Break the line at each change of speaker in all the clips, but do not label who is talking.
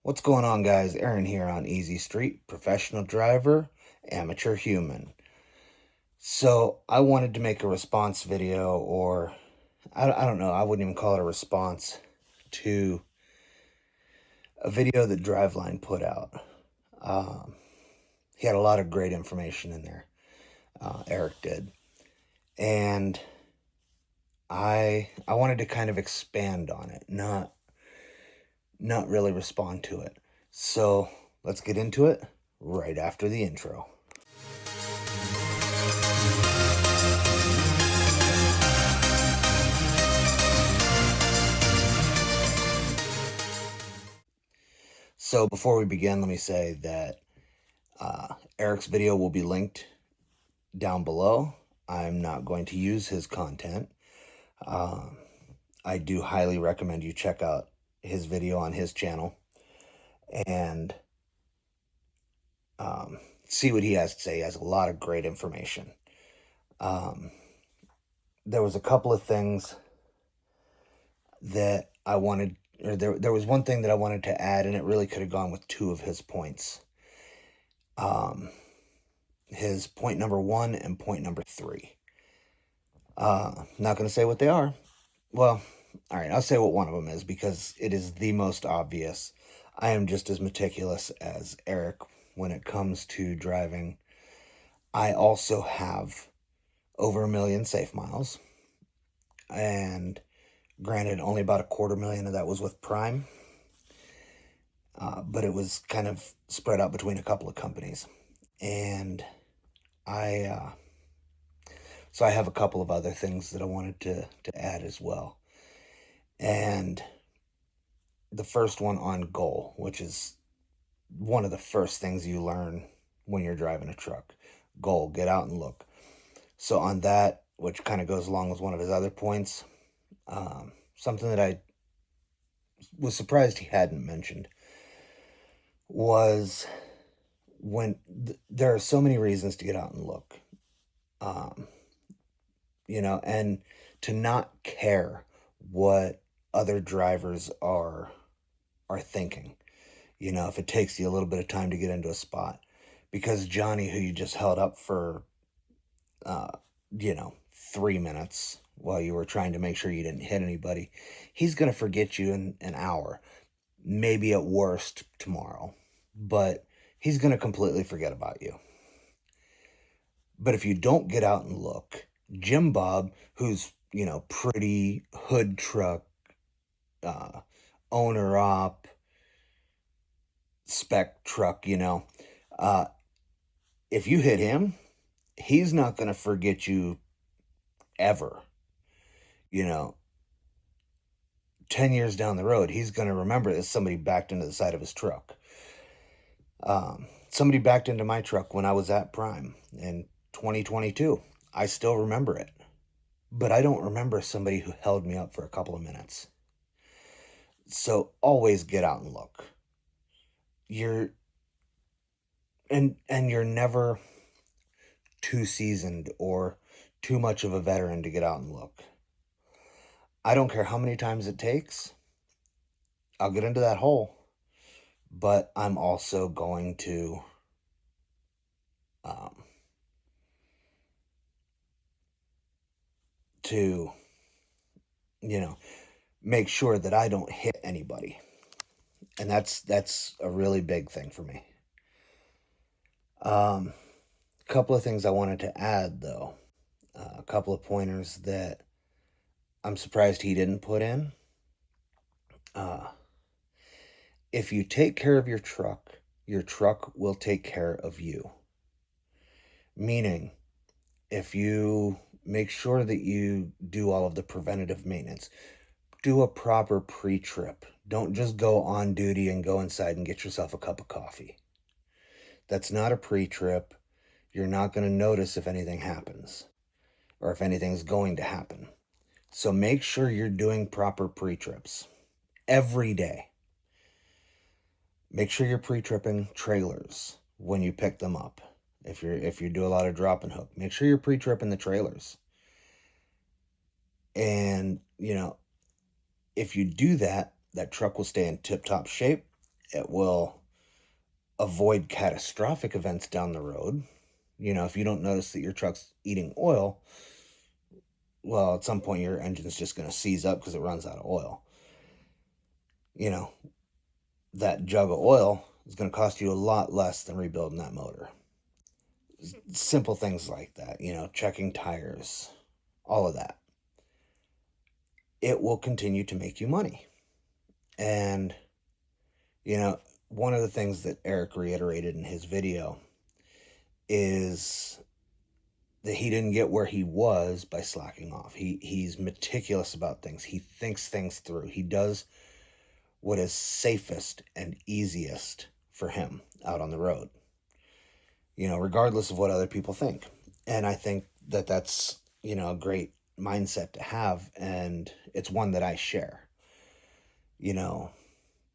What's going on, guys? Aaron here on Easy Street, professional driver, amateur human. So I wanted to make a response video, or I don't know, I wouldn't even call it a response to a video that Driveline put out. Um, he had a lot of great information in there. Eric did, and I wanted to kind of expand on it, not really respond to it. So let's get into it right after the intro. So before we begin, let me say that Eric's video will be linked down below. I'm not going to use his content. I do highly recommend you check out his video on his channel and see what he has to say. He has a lot of great information. There was a couple of things that I wanted, or there was one thing that I wanted to add, and it really could have gone with two of his points. His point number 1 and point number 3. Not going to say what they are. Well, all right, I'll say what one of them is because it is the most obvious. I am just as meticulous as Eric when it comes to driving. I also have over 1 million safe miles, and granted, only about 250,000 of that was with Prime, but it was kind of spread out between a couple of companies, and so I have a couple of other things that I wanted to add as well. And the first one on goal, which is one of the first things you learn when you're driving a truck. Goal, get out and look. So on that, which kind of goes along with one of his other points, something that I was surprised he hadn't mentioned was when there are so many reasons to get out and look. And to not care what other drivers are thinking, if it takes you a little bit of time to get into a spot, because Johnny, who you just held up for 3 minutes while you were trying to make sure you didn't hit anybody, he's going to forget you in an hour, maybe at worst tomorrow, but he's going to completely forget about you. But if you don't get out and look, Jim Bob, who's, pretty hood truck, owner op, spec truck, if you hit him, he's not going to forget you ever. 10 years down the road, he's going to remember that somebody backed into the side of his truck. Somebody backed into my truck when I was at Prime in 2022. I still remember it. But I don't remember somebody who held me up for a couple of minutes. So always get out and look. You're never too seasoned or too much of a veteran to get out and look. I don't care how many times it takes. I'll get into that hole, but I'm also going to make sure that I don't hit anybody. And that's a really big thing for me. A couple of things I wanted to add, though. A couple of pointers that I'm surprised he didn't put in. If you take care of your truck will take care of you. Meaning, if you make sure that you do all of the preventative maintenance, do a proper pre-trip. Don't just go on duty and go inside and get yourself a cup of coffee. That's not a pre-trip. You're not going to notice if anything happens or if anything's going to happen. So make sure you're doing proper pre-trips every day. Make sure you're pre-tripping trailers when you pick them up. If you do a lot of drop and hook, make sure you're pre-tripping the trailers. And, if you do that, that truck will stay in tip-top shape It will avoid catastrophic events down the road. If you don't notice that your truck's eating oil, well, at some point your engine's just going to seize up because it runs out of oil. You know, that jug of oil is going to cost you a lot less than rebuilding that motor. Simple things like that, checking tires, all of that. It will continue to make you money. And, one of the things that Eric reiterated in his video is that he didn't get where he was by slacking off. He's meticulous about things. He thinks things through. He does what is safest and easiest for him out on the road, regardless of what other people think. And I think that that's, a great mindset to have. And it's one that I share.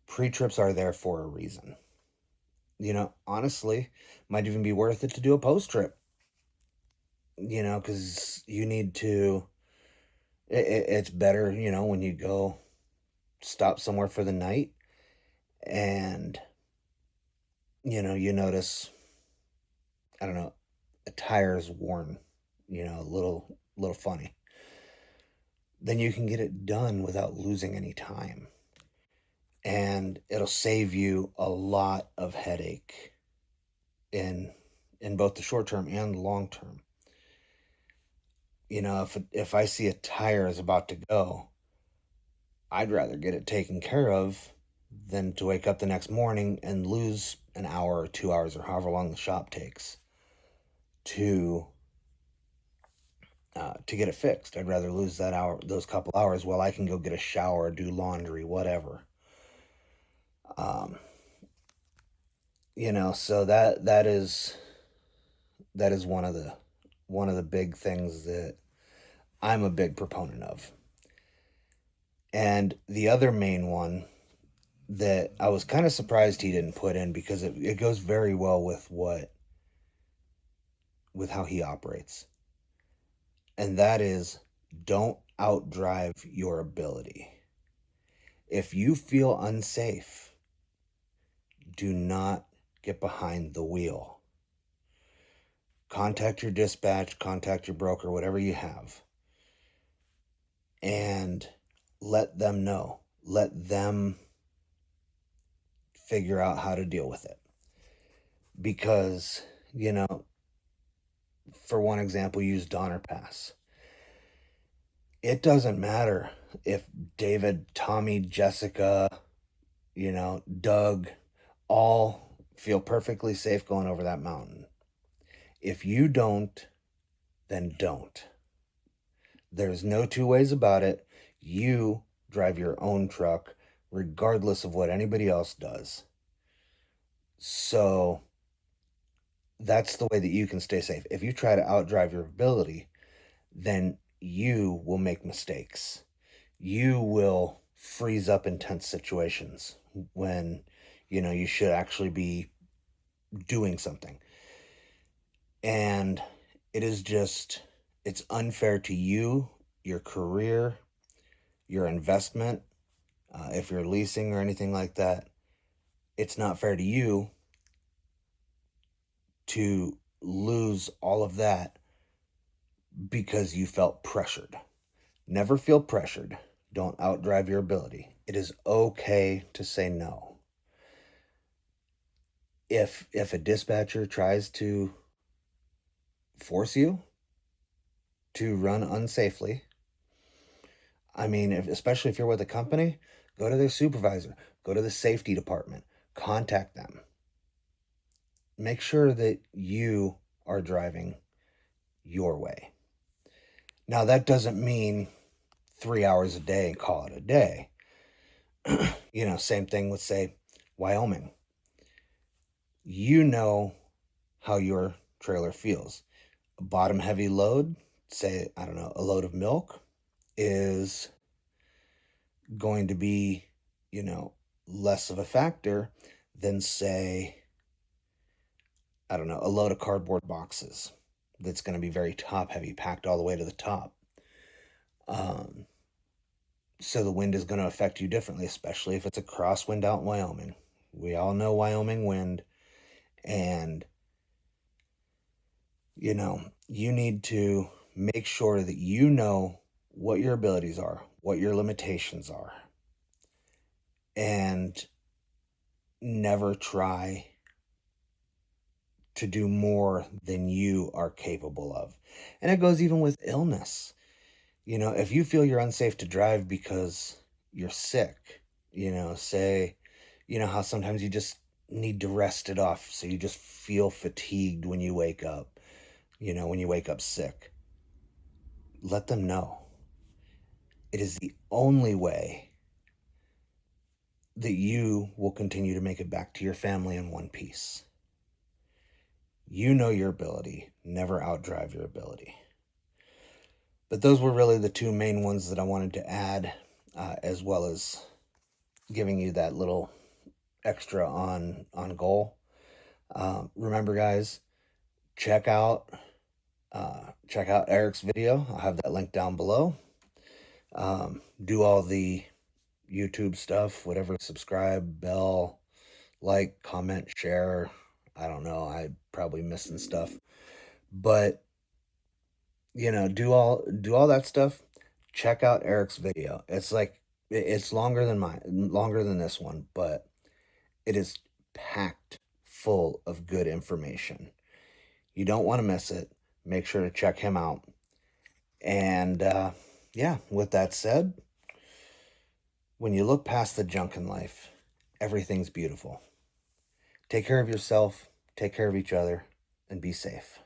Pre-trips are there for a reason. Honestly, might even be worth it to do a post-trip, because you need to, it's better, when you go stop somewhere for the night and, you notice, I don't know, a tire's worn, a little funny. Then you can get it done without losing any time. And it'll save you a lot of headache in both the short term and the long term. If I see a tire is about to go, I'd rather get it taken care of than to wake up the next morning and lose an hour or 2 hours or however long the shop takes to get it fixed. I'd rather lose those couple hours while I can go get a shower, do laundry, whatever. So that is one of the big things that I'm a big proponent of. And the other main one that I was kind of surprised he didn't put in, because it goes very well with how he operates. And that is, don't outdrive your ability. If you feel unsafe, do not get behind the wheel. Contact your dispatch, contact your broker, whatever you have, and let them know. Let them figure out how to deal with it. Because, for one example, use Donner Pass. It doesn't matter if David, Tommy, Jessica, Doug, all feel perfectly safe going over that mountain. If you don't, then don't. There's no two ways about it. You drive your own truck, regardless of what anybody else does. So that's the way that you can stay safe. If you try to outdrive your ability, then you will make mistakes. You will freeze up in tense situations when, you should actually be doing something. And it's unfair to you, your career, your investment. If you're leasing or anything like that, it's not fair to you to lose all of that because you felt pressured. Never feel pressured. Don't outdrive your ability. It is okay to say no. If a dispatcher tries to force you to run unsafely, especially if you're with a company, go to their supervisor, go to the safety department, contact them. Make sure that you are driving your way. Now, that doesn't mean 3 hours a day and call it a day. Same thing with, say, Wyoming. You know how your trailer feels. A bottom heavy load, say, I don't know, a load of milk is going to be, less of a factor than, say, I don't know, a load of cardboard boxes that's going to be very top heavy, packed all the way to the top. So the wind is going to affect you differently, especially if it's a crosswind out in Wyoming. We all know Wyoming wind. And, you need to make sure that you know what your abilities are, what your limitations are, and never try to do more than you are capable of. And it goes even with illness. If you feel you're unsafe to drive because you're sick, say, how sometimes you just need to rest it off. So you just feel fatigued when you wake up, when you wake up sick. Let them know. It is the only way that you will continue to make it back to your family in one piece. You know your ability, never outdrive your ability. But those were really the two main ones that I wanted to add, as well as giving you that little extra on goal. Remember, guys, check out Eric's video. I'll have that link down below. Do all the YouTube stuff, whatever, subscribe, bell, like, comment, share. I don't know, I'm probably missing stuff. But, do all that stuff. Check out Eric's video. It's longer than longer than this one, but it is packed full of good information. You don't want to miss it. Make sure to check him out. And yeah, with that said, when you look past the junk in life, everything's beautiful. Take care of yourself, take care of each other, and be safe.